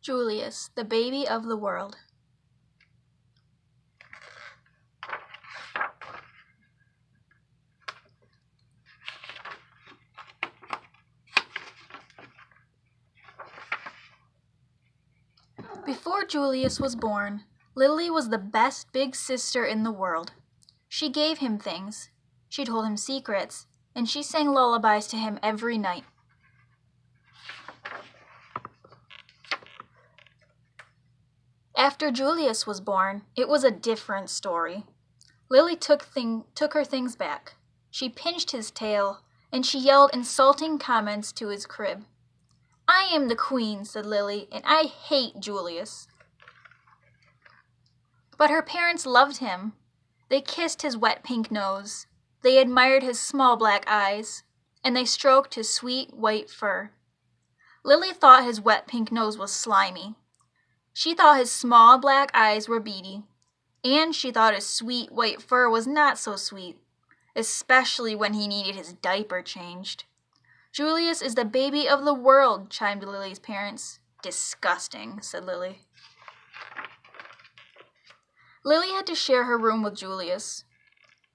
Julius, the baby of the world. Before Julius was born, Lily was the best big sister in the world. She gave him things, she told him secrets, and she sang lullabies to him every night. After Julius was born, it was a different story. Lily took her things back. She pinched his tail, and she yelled insulting comments to his crib. "I am the queen," said Lily, "and I hate Julius." But her parents loved him. They kissed his wet pink nose. They admired his small black eyes, and they stroked his sweet white fur. Lily thought his wet pink nose was slimy. She thought his small black eyes were beady, and she thought his sweet white fur was not so sweet, especially when he needed his diaper changed. "Julius is the baby of the world," chimed Lily's parents. "Disgusting," said Lily. Lily had to share her room with Julius.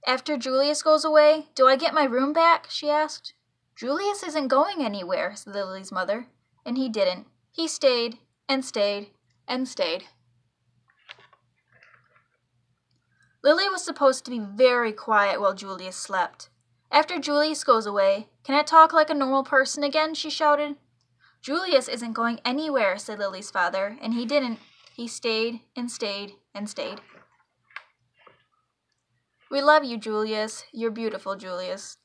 "After Julius goes away, do I get my room back?" she asked. "Julius isn't going anywhere," said Lily's mother, and he didn't. He stayed and stayed and stayed. Lily was supposed to be very quiet while Julius slept. "After Julius goes away, can I talk like a normal person again?" she shouted. "Julius isn't going anywhere," said Lily's father, and he didn't. He stayed and stayed and stayed. "We love you, Julius. You're beautiful, Julius."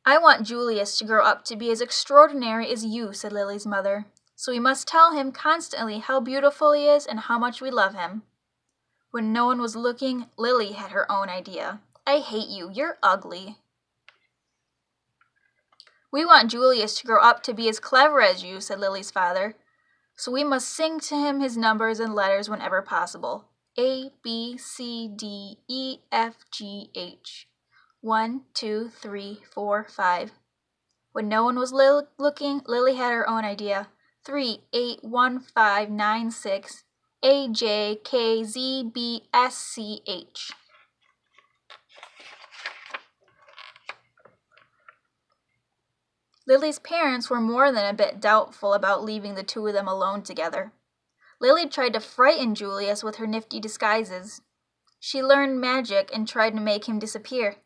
"I want Julius to grow up to be as extraordinary as you," said Lily's mother. "So we must tell him constantly how beautiful he is and how much we love him." When no one was looking, Lily had her own idea. "I hate you. You're ugly." "We want Julius to grow up to be as clever as you," said Lily's father. "So we must sing to him his numbers and letters whenever possible. A, B, C, D, E, F, G, H. 1, 2, 3, 4, 5. When no one was looking, Lily had her own idea. 3, 8, 1, 5, 9, 6. A, J, K, Z, B, S, C, H. Lily's parents were more than a bit doubtful about leaving the two of them alone together. Lily tried to frighten Julius with her nifty disguises. She learned magic and tried to make him disappear.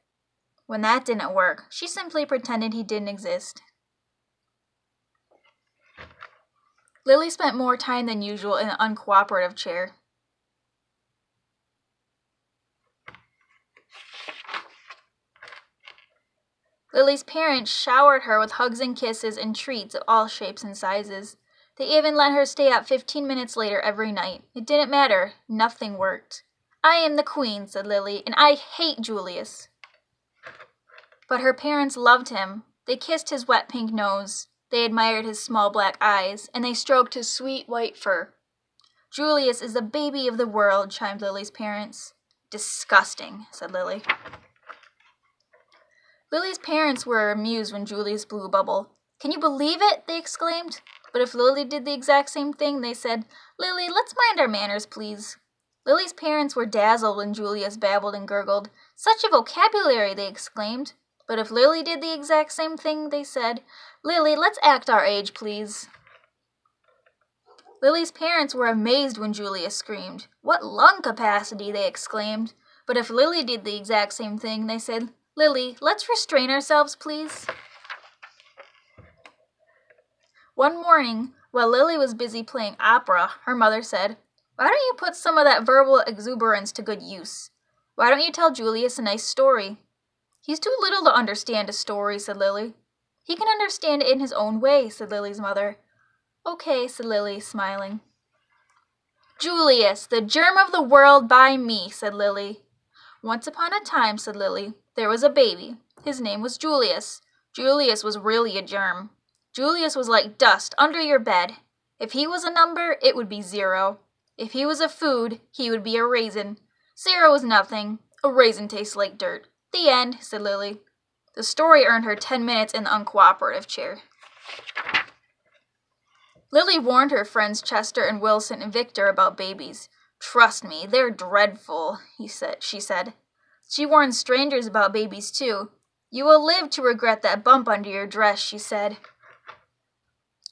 When that didn't work, she simply pretended he didn't exist. Lily spent more time than usual in the uncooperative chair. Lily's parents showered her with hugs and kisses and treats of all shapes and sizes. They even let her stay up 15 minutes later every night. It didn't matter. Nothing worked. "I am the queen," said Lily, "and I hate Julius." But her parents loved him. They kissed his wet pink nose. They admired his small black eyes, and they stroked his sweet white fur. "Julius is the baby of the world," chimed Lily's parents. "Disgusting," said Lily. Lily's parents were amused when Julius blew a bubble. "Can you believe it?" they exclaimed. But if Lily did the exact same thing, they said, "Lily, let's mind our manners, please." Lily's parents were dazzled when Julius babbled and gurgled. "Such a vocabulary," they exclaimed. But if Lily did the exact same thing, they said, "Lily, let's act our age, please." Lily's parents were amazed when Julius screamed. "What lung capacity!" they exclaimed. But if Lily did the exact same thing, they said, "Lily, let's restrain ourselves, please." One morning, while Lily was busy playing opera, her mother said, "Why don't you put some of that verbal exuberance to good use? Why don't you tell Julius a nice story?" "He's too little to understand a story," said Lily. "He can understand it in his own way," said Lily's mother. "Okay," said Lily, smiling. "Julius, the germ of the world by me," said Lily. "Once upon a time," said Lily, "there was a baby. His name was Julius. Julius was really a germ. Julius was like dust under your bed. If he was a number, it would be 0. If he was a food, he would be a raisin. 0 is nothing. A raisin tastes like dirt. The end," said Lily. The story earned her 10 minutes in the uncooperative chair. Lily warned her friends Chester and Wilson and Victor about babies. "Trust me, they're dreadful," she said. She warned strangers about babies, too. "You will live to regret that bump under your dress," she said.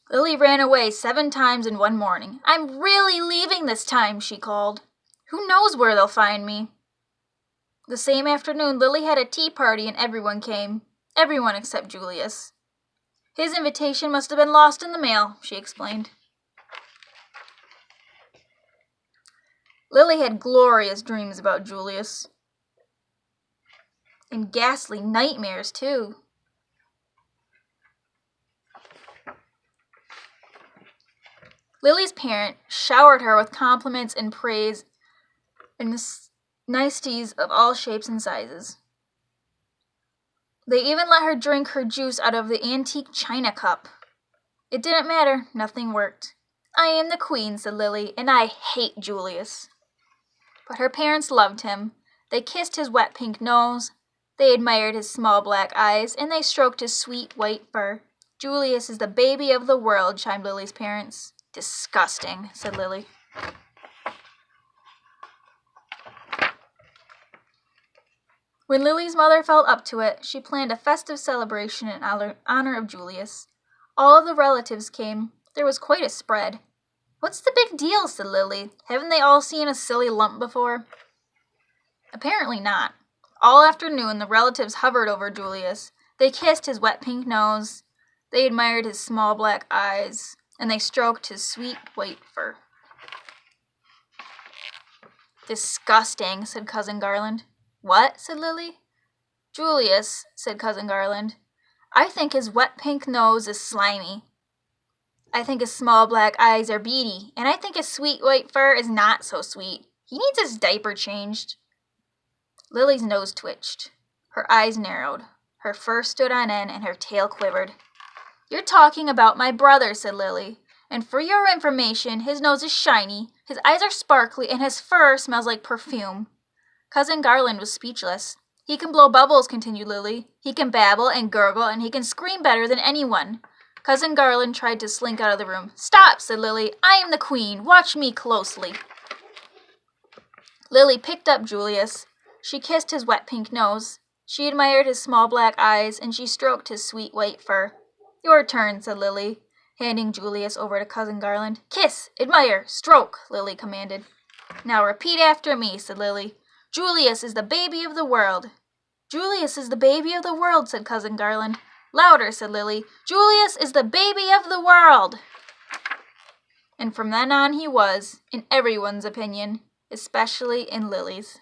Lily ran away 7 times in one morning. "I'm really leaving this time," she called. "Who knows where they'll find me?" The same afternoon, Lily had a tea party and everyone came. Everyone except Julius. "His invitation must have been lost in the mail," she explained. Lily had glorious dreams about Julius. And ghastly nightmares, too. Lily's parent showered her with compliments and praise and niceties of all shapes and sizes. They even let her drink her juice out of the antique china cup. It didn't matter. Nothing worked. "I am the queen," said Lily, "and I hate Julius." But her parents loved him. They kissed his wet pink nose. They admired his small black eyes, and they stroked his sweet white fur. "Julius is the baby of the world," chimed Lily's parents. "Disgusting," said Lily. When Lily's mother felt up to it, she planned a festive celebration in honor of Julius. All of the relatives came. There was quite a spread. "What's the big deal?" said Lily. "Haven't they all seen a silly lump before?" Apparently not. All afternoon, the relatives hovered over Julius. They kissed his wet pink nose. They admired his small black eyes. And they stroked his sweet white fur. "Disgusting," said Cousin Garland. "What?" said Lily. "Julius," said Cousin Garland. "I think his wet pink nose is slimy. I think his small black eyes are beady. And I think his sweet white fur is not so sweet. He needs his diaper changed." Lily's nose twitched. Her eyes narrowed. Her fur stood on end and her tail quivered. "You're talking about my brother," said Lily. "And for your information, his nose is shiny, his eyes are sparkly, and his fur smells like perfume." Cousin Garland was speechless. "He can blow bubbles," continued Lily. "He can babble and gurgle, and he can scream better than anyone." Cousin Garland tried to slink out of the room. "Stop," said Lily. "I am the queen. Watch me closely." Lily picked up Julius. She kissed his wet pink nose. She admired his small black eyes, and she stroked his sweet white fur. "Your turn," said Lily, handing Julius over to Cousin Garland. "Kiss, admire, stroke," Lily commanded. "Now repeat after me," said Lily. "Julius is the baby of the world." "Julius is the baby of the world," said Cousin Garland. "Louder," said Lily. "Julius is the baby of the world." And from then on he was, in everyone's opinion, especially in Lily's.